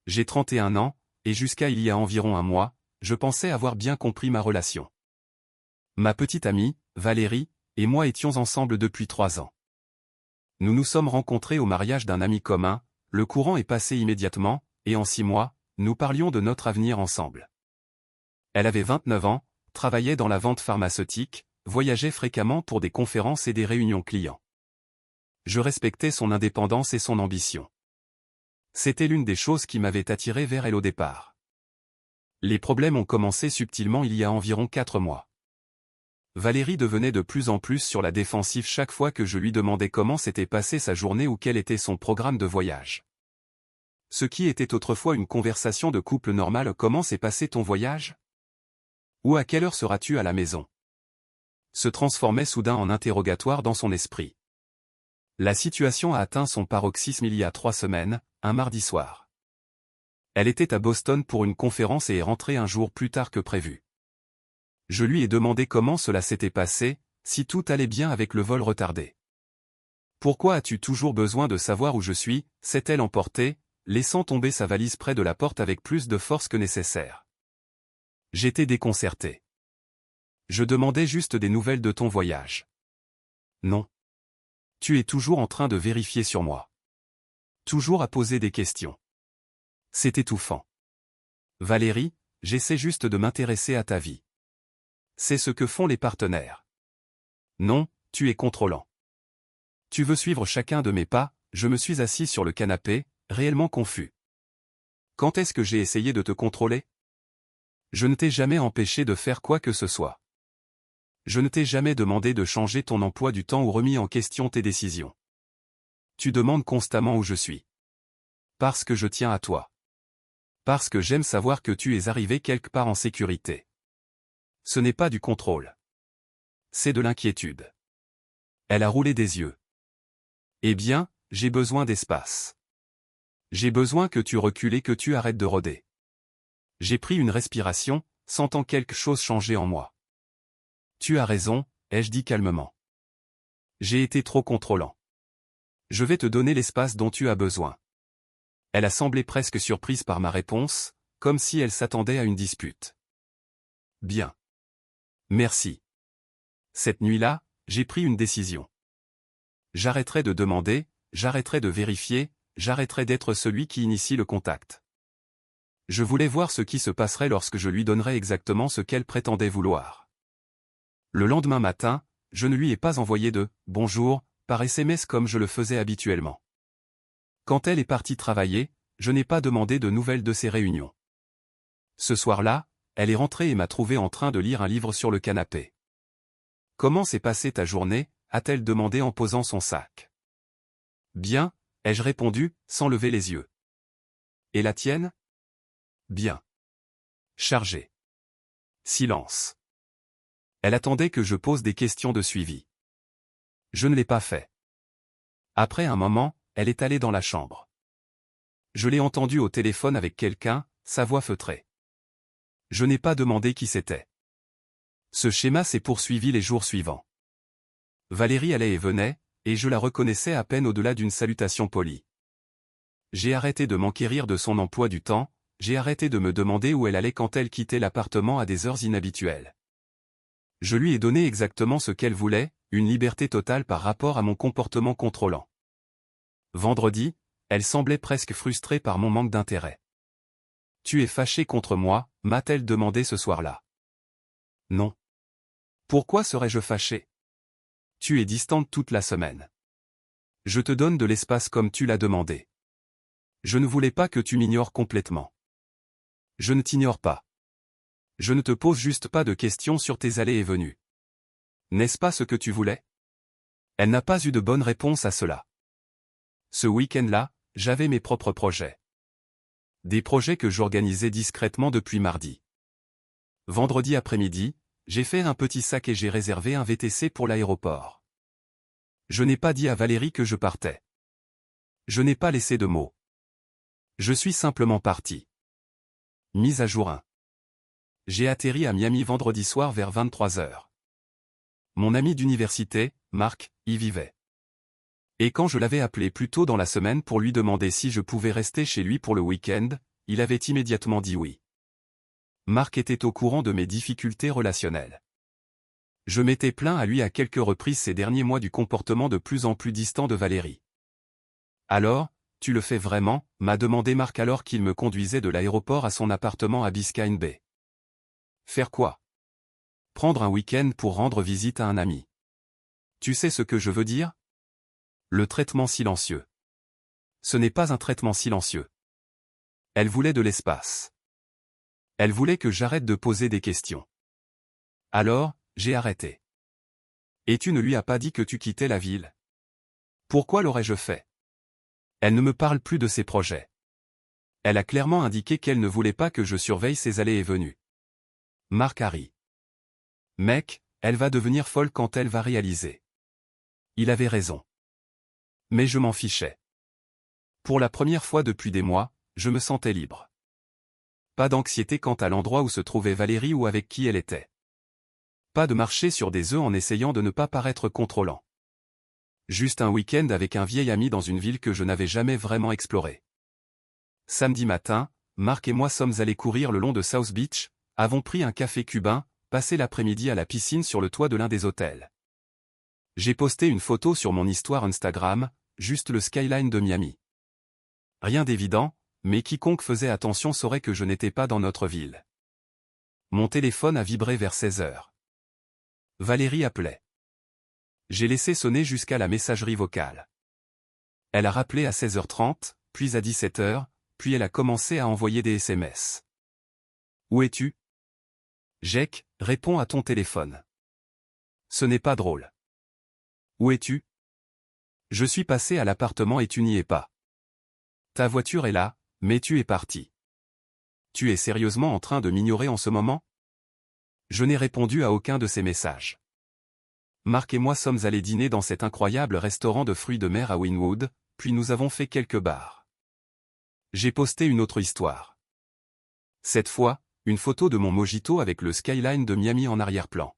J'ai 31 ans, et jusqu'à il y a environ un mois, je pensais avoir bien compris ma relation. Ma petite amie, Valérie, et moi étions ensemble depuis 3 ans. Nous nous sommes rencontrés au mariage d'un ami commun, le courant est passé immédiatement, et en 6 mois, nous parlions de notre avenir ensemble. Elle avait 29 ans, travaillait dans la vente pharmaceutique, voyageait fréquemment pour des conférences et des réunions clients. Je respectais son indépendance et son ambition. C'était l'une des choses qui m'avait attiré vers elle au départ. Les problèmes ont commencé subtilement il y a environ 4 mois. Valérie devenait de plus en plus sur la défensive chaque fois que je lui demandais comment s'était passée sa journée ou quel était son programme de voyage. Ce qui était autrefois une conversation de couple normale: comment s'est passé ton voyage? Ou à quelle heure seras-tu à la maison? Se transformait soudain en interrogatoire dans son esprit. La situation a atteint son paroxysme il y a 3 semaines, un mardi soir. Elle était à Boston pour une conférence et est rentrée un jour plus tard que prévu. Je lui ai demandé comment cela s'était passé, si tout allait bien avec le vol retardé. Pourquoi as-tu toujours besoin de savoir où je suis? S'est-elle emportée, laissant tomber sa valise près de la porte avec plus de force que nécessaire. J'étais déconcerté. Je demandais juste des nouvelles de ton voyage. Non. Tu es toujours en train de vérifier sur moi. Toujours à poser des questions. C'est étouffant. Valérie, j'essaie juste de m'intéresser à ta vie. C'est ce que font les partenaires. Non, tu es contrôlant. Tu veux suivre chacun de mes pas. Je me suis assis sur le canapé, réellement confus. Quand est-ce que j'ai essayé de te contrôler? Je ne t'ai jamais empêché de faire quoi que ce soit. Je ne t'ai jamais demandé de changer ton emploi du temps ou remis en question tes décisions. Tu demandes constamment où je suis. Parce que je tiens à toi. Parce que j'aime savoir que tu es arrivé quelque part en sécurité. Ce n'est pas du contrôle. C'est de l'inquiétude. Elle a roulé des yeux. Eh bien, j'ai besoin d'espace. J'ai besoin que tu recules et que tu arrêtes de rôder. J'ai pris une respiration, sentant quelque chose changer en moi. Tu as raison, ai-je dit calmement. J'ai été trop contrôlant. Je vais te donner l'espace dont tu as besoin. Elle a semblé presque surprise par ma réponse, comme si elle s'attendait à une dispute. Bien. Merci. Cette nuit-là, j'ai pris une décision. J'arrêterai de demander, j'arrêterai de vérifier, j'arrêterai d'être celui qui initie le contact. Je voulais voir ce qui se passerait lorsque je lui donnerais exactement ce qu'elle prétendait vouloir. Le lendemain matin, je ne lui ai pas envoyé de « bonjour » par SMS comme je le faisais habituellement. Quand elle est partie travailler, je n'ai pas demandé de nouvelles de ses réunions. Ce soir-là, elle est rentrée et m'a trouvé en train de lire un livre sur le canapé. « Comment s'est passée ta journée » a-t-elle demandé en posant son sac. « Bien » ai-je répondu, sans lever les yeux. « Et la tienne » ? « Bien. » Chargé. Silence. Elle attendait que je pose des questions de suivi. Je ne l'ai pas fait. Après un moment, elle est allée dans la chambre. Je l'ai entendue au téléphone avec quelqu'un, sa voix feutrée. Je n'ai pas demandé qui c'était. Ce schéma s'est poursuivi les jours suivants. Valérie allait et venait, et je la reconnaissais à peine au-delà d'une salutation polie. J'ai arrêté de m'enquérir de son emploi du temps, j'ai arrêté de me demander où elle allait quand elle quittait l'appartement à des heures inhabituelles. Je lui ai donné exactement ce qu'elle voulait, une liberté totale par rapport à mon comportement contrôlant. Vendredi, elle semblait presque frustrée par mon manque d'intérêt. « Tu es fâché contre moi » m'a-t-elle demandé ce soir-là. Non. Pourquoi serais-je fâché? Tu es distante toute la semaine. Je te donne de l'espace comme tu l'as demandé. Je ne voulais pas que tu m'ignores complètement. Je ne t'ignore pas. Je ne te pose juste pas de questions sur tes allées et venues. N'est-ce pas ce que tu voulais? Elle n'a pas eu de bonne réponse à cela. Ce week-end-là, j'avais mes propres projets. Des projets que j'organisais discrètement depuis mardi. Vendredi après-midi, j'ai fait un petit sac et j'ai réservé un VTC pour l'aéroport. Je n'ai pas dit à Valérie que je partais. Je n'ai pas laissé de mots. Je suis simplement parti. Mise à jour 1. J'ai atterri à Miami vendredi soir vers 23h. Mon ami d'université, Marc, y vivait. Et quand je l'avais appelé plus tôt dans la semaine pour lui demander si je pouvais rester chez lui pour le week-end, il avait immédiatement dit oui. Marc était au courant de mes difficultés relationnelles. Je m'étais plaint à lui à quelques reprises ces derniers mois du comportement de plus en plus distant de Valérie. Alors, tu le fais vraiment, m'a demandé Marc alors qu'il me conduisait de l'aéroport à son appartement à Biscayne Bay. Faire quoi? Prendre un week-end pour rendre visite à un ami. Tu sais ce que je veux dire? Le traitement silencieux. Ce n'est pas un traitement silencieux. Elle voulait de l'espace. Elle voulait que j'arrête de poser des questions. Alors, j'ai arrêté. Et tu ne lui as pas dit que tu quittais la ville? Pourquoi l'aurais-je fait? Elle ne me parle plus de ses projets. Elle a clairement indiqué qu'elle ne voulait pas que je surveille ses allées et venues. Marc a ri. Mec, elle va devenir folle quand elle va réaliser. Il avait raison. Mais je m'en fichais. Pour la première fois depuis des mois, je me sentais libre. Pas d'anxiété quant à l'endroit où se trouvait Valérie ou avec qui elle était. Pas de marcher sur des œufs en essayant de ne pas paraître contrôlant. Juste un week-end avec un vieil ami dans une ville que je n'avais jamais vraiment explorée. Samedi matin, Marc et moi sommes allés courir le long de South Beach, avons pris un café cubain, passé l'après-midi à la piscine sur le toit de l'un des hôtels. J'ai posté une photo sur mon histoire Instagram, juste le skyline de Miami. Rien d'évident, mais quiconque faisait attention saurait que je n'étais pas dans notre ville. Mon téléphone a vibré vers 16 heures. Valérie appelait. J'ai laissé sonner jusqu'à la messagerie vocale. Elle a rappelé à 16h30, puis à 17h, puis elle a commencé à envoyer des SMS. Où es-tu? Jake, réponds à ton téléphone. Ce n'est pas drôle. Où es-tu? Je suis passé à l'appartement et tu n'y es pas. Ta voiture est là, mais tu es parti. Tu es sérieusement en train de m'ignorer en ce moment? Je n'ai répondu à aucun de ces messages. Marc et moi sommes allés dîner dans cet incroyable restaurant de fruits de mer à Wynwood, puis nous avons fait quelques bars. J'ai posté une autre histoire. Cette fois, une photo de mon mojito avec le skyline de Miami en arrière-plan.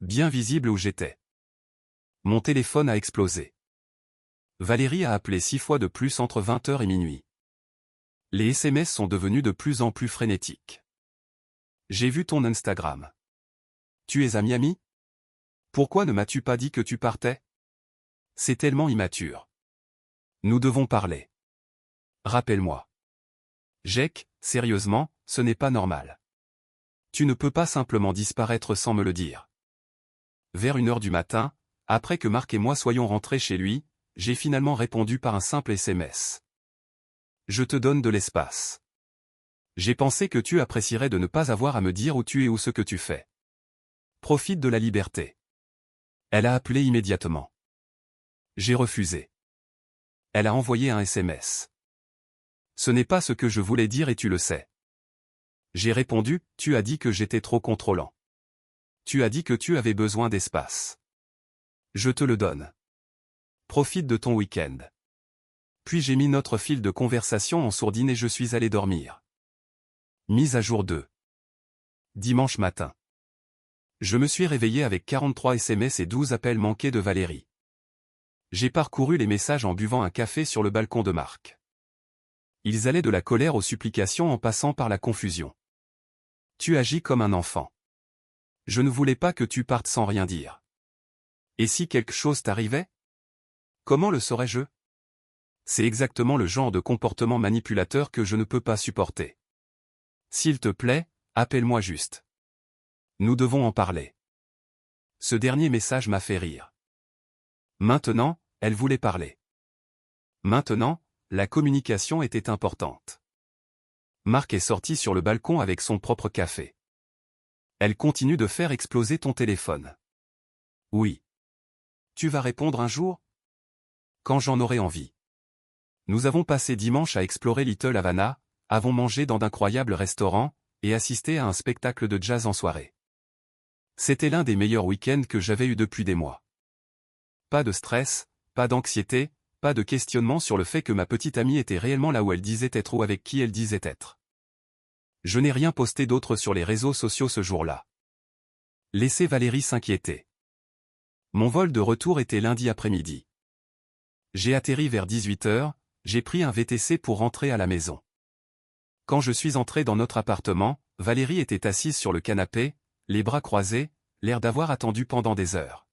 Bien visible où j'étais. Mon téléphone a explosé. Valérie a appelé 6 fois de plus entre 20h et minuit. Les SMS sont devenus de plus en plus frénétiques. J'ai vu ton Instagram. Tu es à Miami? Pourquoi ne m'as-tu pas dit que tu partais? C'est tellement immature. Nous devons parler. Rappelle-moi. Jake, sérieusement, ce n'est pas normal. Tu ne peux pas simplement disparaître sans me le dire. Vers 1h du matin, après que Marc et moi soyons rentrés chez lui, j'ai finalement répondu par un simple SMS. Je te donne de l'espace. J'ai pensé que tu apprécierais de ne pas avoir à me dire où tu es ou ce que tu fais. Profite de la liberté. Elle a appelé immédiatement. J'ai refusé. Elle a envoyé un SMS. Ce n'est pas ce que je voulais dire et tu le sais. J'ai répondu, tu as dit que j'étais trop contrôlant. Tu as dit que tu avais besoin d'espace. Je te le donne. Profite de ton week-end. Puis j'ai mis notre fil de conversation en sourdine et je suis allé dormir. Mise à jour 2. Dimanche matin. Je me suis réveillé avec 43 SMS et 12 appels manqués de Valérie. J'ai parcouru les messages en buvant un café sur le balcon de Marc. Ils allaient de la colère aux supplications en passant par la confusion. Tu agis comme un enfant. Je ne voulais pas que tu partes sans rien dire. Et si quelque chose t'arrivait? Comment le saurais-je? C'est exactement le genre de comportement manipulateur que je ne peux pas supporter. S'il te plaît, appelle-moi juste. Nous devons en parler. Ce dernier message m'a fait rire. Maintenant, elle voulait parler. Maintenant, la communication était importante. Marc est sorti sur le balcon avec son propre café. Elle continue de faire exploser ton téléphone. Oui. Tu vas répondre un jour? Quand j'en aurai envie. Nous avons passé dimanche à explorer Little Havana, avons mangé dans d'incroyables restaurants, et assisté à un spectacle de jazz en soirée. C'était l'un des meilleurs week-ends que j'avais eu depuis des mois. Pas de stress, pas d'anxiété, pas de questionnement sur le fait que ma petite amie était réellement là où elle disait être ou avec qui elle disait être. Je n'ai rien posté d'autre sur les réseaux sociaux ce jour-là. Laissez Valérie s'inquiéter. Mon vol de retour était lundi après-midi. J'ai atterri vers 18h, j'ai pris un VTC pour rentrer à la maison. Quand je suis entré dans notre appartement, Valérie était assise sur le canapé, les bras croisés, l'air d'avoir attendu pendant des heures.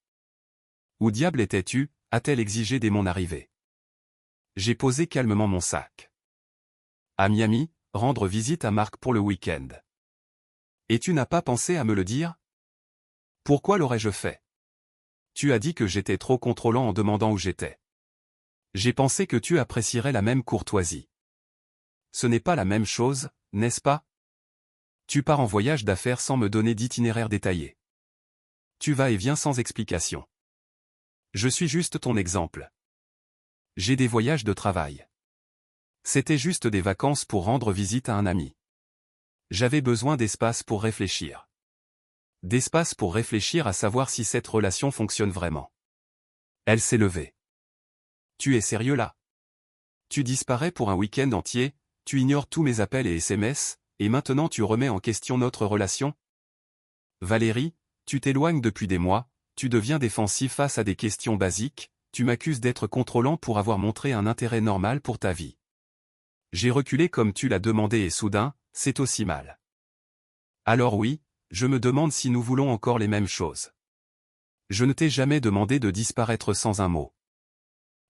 Où diable étais-tu, a-t-elle exigé dès mon arrivée. J'ai posé calmement mon sac. À Miami, rendre visite à Marc pour le week-end. Et tu n'as pas pensé à me le dire? Pourquoi l'aurais-je fait? Tu as dit que j'étais trop contrôlant en demandant où j'étais. J'ai pensé que tu apprécierais la même courtoisie. Ce n'est pas la même chose, n'est-ce pas? Tu pars en voyage d'affaires sans me donner d'itinéraire détaillé. Tu vas et viens sans explication. Je suis juste ton exemple. J'ai des voyages de travail. C'était juste des vacances pour rendre visite à un ami. J'avais besoin d'espace pour réfléchir. D'espace pour réfléchir à savoir si cette relation fonctionne vraiment. Elle s'est levée. Tu es sérieux là? Tu disparais pour un week-end entier, tu ignores tous mes appels et SMS, et maintenant tu remets en question notre relation? Valérie, tu t'éloignes depuis des mois, tu deviens défensif face à des questions basiques, tu m'accuses d'être contrôlant pour avoir montré un intérêt normal pour ta vie. J'ai reculé comme tu l'as demandé et soudain, c'est aussi mal. Alors oui, je me demande si nous voulons encore les mêmes choses. Je ne t'ai jamais demandé de disparaître sans un mot.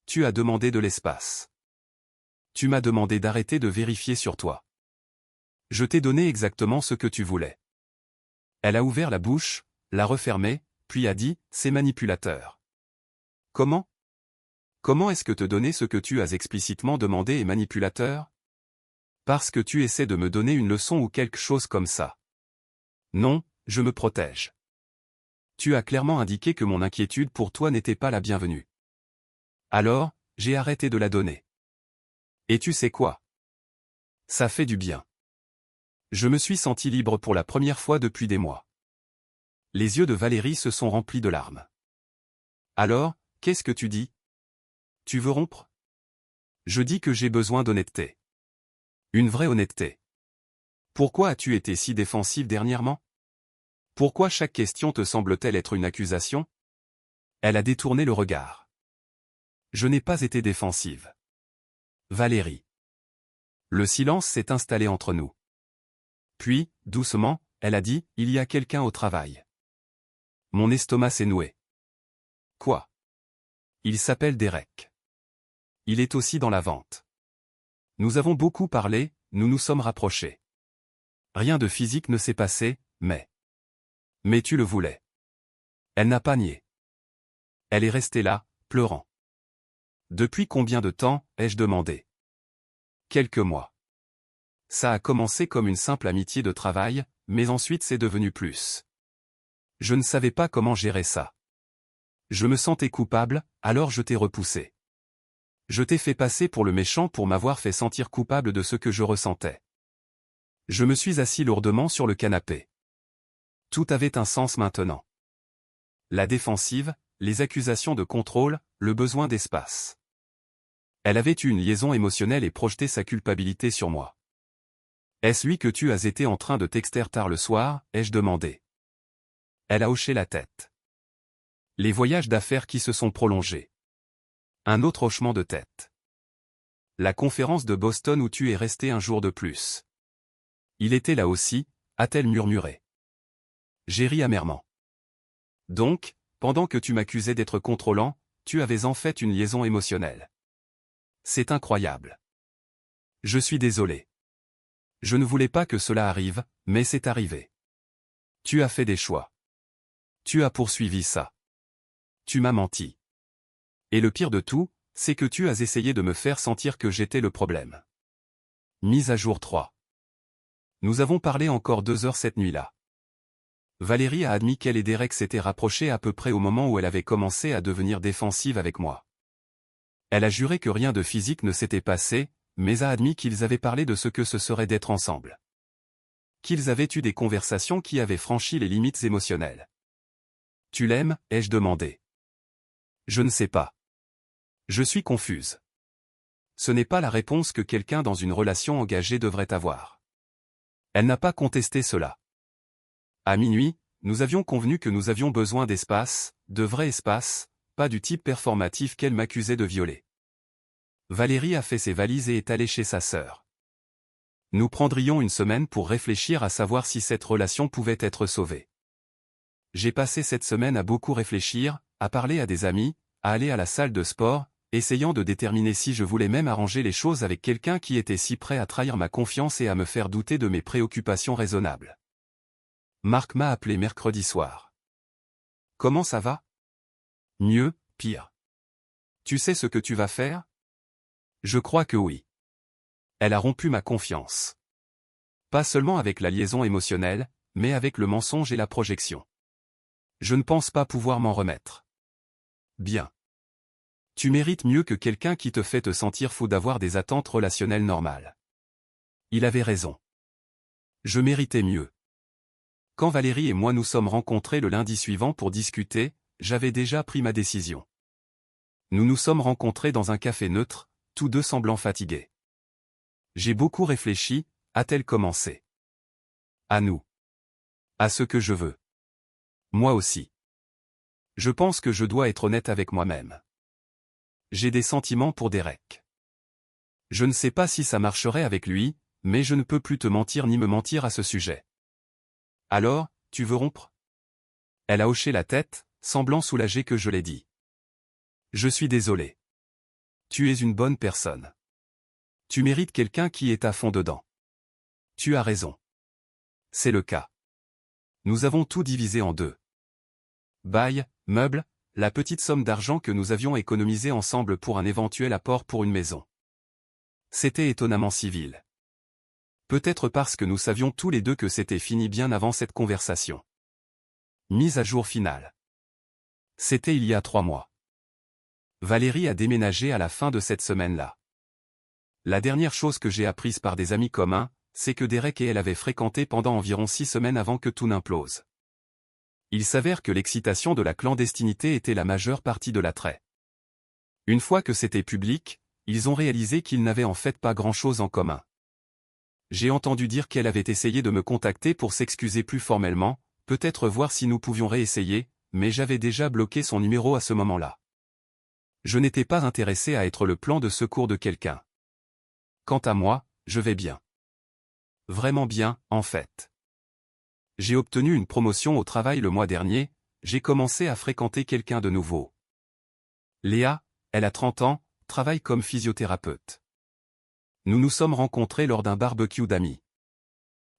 Tu as demandé de l'espace. Tu m'as demandé d'arrêter de vérifier sur toi. Je t'ai donné exactement ce que tu voulais. Elle a ouvert la bouche, l'a refermée, puis a dit, c'est manipulateur. Comment? Comment est-ce que te donner ce que tu as explicitement demandé est manipulateur? Parce que tu essaies de me donner une leçon ou quelque chose comme ça. Non, je me protège. Tu as clairement indiqué que mon inquiétude pour toi n'était pas la bienvenue. Alors, j'ai arrêté de la donner. Et tu sais quoi? Ça fait du bien. Je me suis senti libre pour la première fois depuis des mois. Les yeux de Valérie se sont remplis de larmes. Alors, qu'est-ce que tu dis? Tu veux rompre? Je dis que j'ai besoin d'honnêteté. Une vraie honnêteté. Pourquoi as-tu été si défensive dernièrement? Pourquoi chaque question te semble-t-elle être une accusation? Elle a détourné le regard. Je n'ai pas été défensive. Valérie. Le silence s'est installé entre nous. Puis, doucement, elle a dit, il y a quelqu'un au travail. Mon estomac s'est noué. Quoi? Il s'appelle Derek. Il est aussi dans la vente. Nous avons beaucoup parlé, nous nous sommes rapprochés. Rien de physique ne s'est passé, mais... Mais tu le voulais. Elle n'a pas nié. Elle est restée là, pleurant. Depuis combien de temps, ai-je demandé? Quelques mois. Ça a commencé comme une simple amitié de travail, mais ensuite c'est devenu plus. Je ne savais pas comment gérer ça. Je me sentais coupable, alors je t'ai repoussé. Je t'ai fait passer pour le méchant pour m'avoir fait sentir coupable de ce que je ressentais. Je me suis assis lourdement sur le canapé. Tout avait un sens maintenant. La défensive, les accusations de contrôle, le besoin d'espace. Elle avait eu une liaison émotionnelle et projeté sa culpabilité sur moi. Est-ce lui que tu as été en train de texter tard le soir, ai-je demandé. Elle a hoché la tête. Les voyages d'affaires qui se sont prolongés. Un autre hochement de tête. La conférence de Boston où tu es resté un jour de plus. Il était là aussi, a-t-elle murmuré. J'ai ri amèrement. Donc, pendant que tu m'accusais d'être contrôlant, tu avais en fait une liaison émotionnelle. C'est incroyable. Je suis désolé. Je ne voulais pas que cela arrive, mais c'est arrivé. Tu as fait des choix. Tu as poursuivi ça. Tu m'as menti. Et le pire de tout, c'est que tu as essayé de me faire sentir que j'étais le problème. Mise à jour 3. Nous avons parlé encore 2 heures cette nuit-là. Valérie a admis qu'elle et Derek s'étaient rapprochés à peu près au moment où elle avait commencé à devenir défensive avec moi. Elle a juré que rien de physique ne s'était passé, mais a admis qu'ils avaient parlé de ce que ce serait d'être ensemble. Qu'ils avaient eu des conversations qui avaient franchi les limites émotionnelles. Tu l'aimes, ai-je demandé. Je ne sais pas. Je suis confuse. Ce n'est pas la réponse que quelqu'un dans une relation engagée devrait avoir. Elle n'a pas contesté cela. À minuit, nous avions convenu que nous avions besoin d'espace, de vrai espace, pas du type performatif qu'elle m'accusait de violer. Valérie a fait ses valises et est allée chez sa sœur. Nous prendrions une semaine pour réfléchir à savoir si cette relation pouvait être sauvée. J'ai passé cette semaine à beaucoup réfléchir, à parler à des amis, à aller à la salle de sport, essayant de déterminer si je voulais même arranger les choses avec quelqu'un qui était si prêt à trahir ma confiance et à me faire douter de mes préoccupations raisonnables. Marc m'a appelé mercredi soir. Comment ça va? Mieux, pire. Tu sais ce que tu vas faire? Je crois que oui. Elle a rompu ma confiance. Pas seulement avec la liaison émotionnelle, mais avec le mensonge et la projection. Je ne pense pas pouvoir m'en remettre. Bien. Tu mérites mieux que quelqu'un qui te fait te sentir fou d'avoir des attentes relationnelles normales. Il avait raison. Je méritais mieux. Quand Valérie et moi nous sommes rencontrés le lundi suivant pour discuter, j'avais déjà pris ma décision. Nous nous sommes rencontrés dans un café neutre, tous deux semblant fatigués. J'ai beaucoup réfléchi, a-t-elle commencé? À nous. À ce que je veux. Moi aussi. Je pense que je dois être honnête avec moi-même. J'ai des sentiments pour Derek. Je ne sais pas si ça marcherait avec lui, mais je ne peux plus te mentir ni me mentir à ce sujet. Alors, tu veux rompre? Elle a hoché la tête, semblant soulagée que je l'ai dit. Je suis désolé. Tu es une bonne personne. Tu mérites quelqu'un qui est à fond dedans. Tu as raison. C'est le cas. Nous avons tout divisé en deux. Bail, meubles, la petite somme d'argent que nous avions économisée ensemble pour un éventuel apport pour une maison. C'était étonnamment civil. Peut-être parce que nous savions tous les deux que c'était fini bien avant cette conversation. Mise à jour finale. C'était il y a 3 mois. Valérie a déménagé à la fin de cette semaine-là. La dernière chose que j'ai apprise par des amis communs, c'est que Derek et elle avaient fréquenté pendant environ 6 semaines avant que tout n'implose. Il s'avère que l'excitation de la clandestinité était la majeure partie de l'attrait. Une fois que c'était public, ils ont réalisé qu'ils n'avaient en fait pas grand-chose en commun. J'ai entendu dire qu'elle avait essayé de me contacter pour s'excuser plus formellement, peut-être voir si nous pouvions réessayer, mais j'avais déjà bloqué son numéro à ce moment-là. Je n'étais pas intéressé à être le plan de secours de quelqu'un. Quant à moi, je vais bien. Vraiment bien, en fait. J'ai obtenu une promotion au travail le mois dernier, j'ai commencé à fréquenter quelqu'un de nouveau. Léa, elle a 30 ans, travaille comme physiothérapeute. Nous nous sommes rencontrés lors d'un barbecue d'amis.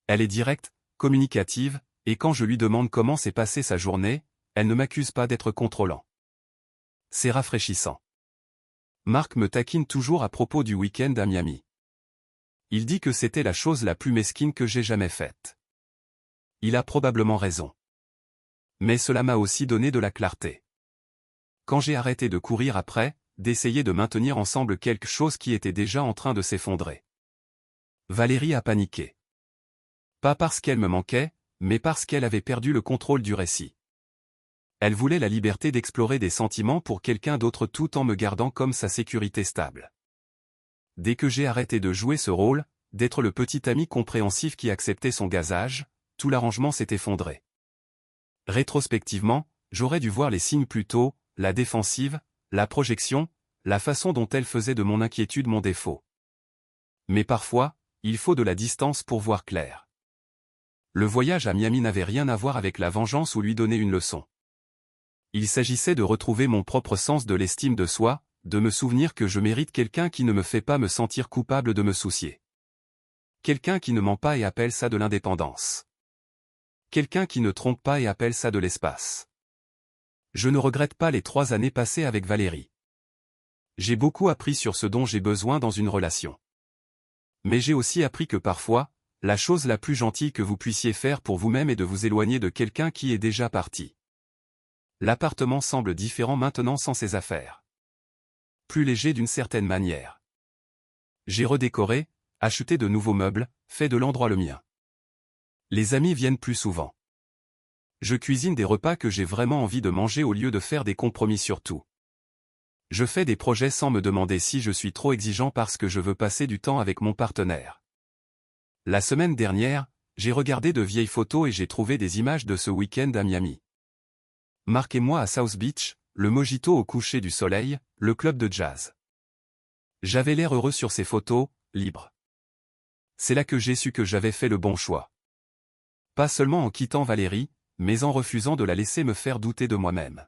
Elle est directe, communicative, et quand je lui demande comment s'est passée sa journée, elle ne m'accuse pas d'être contrôlant. C'est rafraîchissant. Marc me taquine toujours à propos du week-end à Miami. Il dit que c'était la chose la plus mesquine que j'ai jamais faite. Il a probablement raison. Mais cela m'a aussi donné de la clarté. Quand j'ai arrêté de courir après, d'essayer de maintenir ensemble quelque chose qui était déjà en train de s'effondrer. Valérie a paniqué. Pas parce qu'elle me manquait, mais parce qu'elle avait perdu le contrôle du récit. Elle voulait la liberté d'explorer des sentiments pour quelqu'un d'autre tout en me gardant comme sa sécurité stable. Dès que j'ai arrêté de jouer ce rôle, d'être le petit ami compréhensif qui acceptait son gazage, tout l'arrangement s'est effondré. Rétrospectivement, j'aurais dû voir les signes plus tôt, la défensive, la projection, la façon dont elle faisait de mon inquiétude mon défaut. Mais parfois, il faut de la distance pour voir clair. Le voyage à Miami n'avait rien à voir avec la vengeance ou lui donner une leçon. Il s'agissait de retrouver mon propre sens de l'estime de soi, de me souvenir que je mérite quelqu'un qui ne me fait pas me sentir coupable de me soucier. Quelqu'un qui ne ment pas et appelle ça de l'indépendance. Quelqu'un qui ne trompe pas et appelle ça de l'espace. Je ne regrette pas les 3 années passées avec Valérie. J'ai beaucoup appris sur ce dont j'ai besoin dans une relation. Mais j'ai aussi appris que parfois, la chose la plus gentille que vous puissiez faire pour vous-même est de vous éloigner de quelqu'un qui est déjà parti. L'appartement semble différent maintenant sans ses affaires. Plus léger d'une certaine manière. J'ai redécoré, acheté de nouveaux meubles, fait de l'endroit le mien. Les amis viennent plus souvent. Je cuisine des repas que j'ai vraiment envie de manger au lieu de faire des compromis sur tout. Je fais des projets sans me demander si je suis trop exigeant parce que je veux passer du temps avec mon partenaire. La semaine dernière, j'ai regardé de vieilles photos et j'ai trouvé des images de ce week-end à Miami. Marc et moi à South Beach, le mojito au coucher du soleil, le club de jazz. J'avais l'air heureux sur ces photos, libre. C'est là que j'ai su que j'avais fait le bon choix. Pas seulement en quittant Valérie, mais en refusant de la laisser me faire douter de moi-même.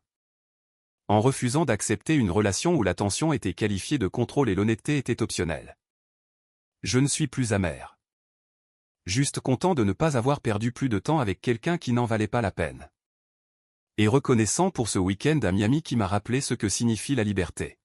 En refusant d'accepter une relation où l'attention était qualifiée de contrôle et l'honnêteté était optionnelle. Je ne suis plus amer. Juste content de ne pas avoir perdu plus de temps avec quelqu'un qui n'en valait pas la peine. Et reconnaissant pour ce week-end à Miami qui m'a rappelé ce que signifie la liberté.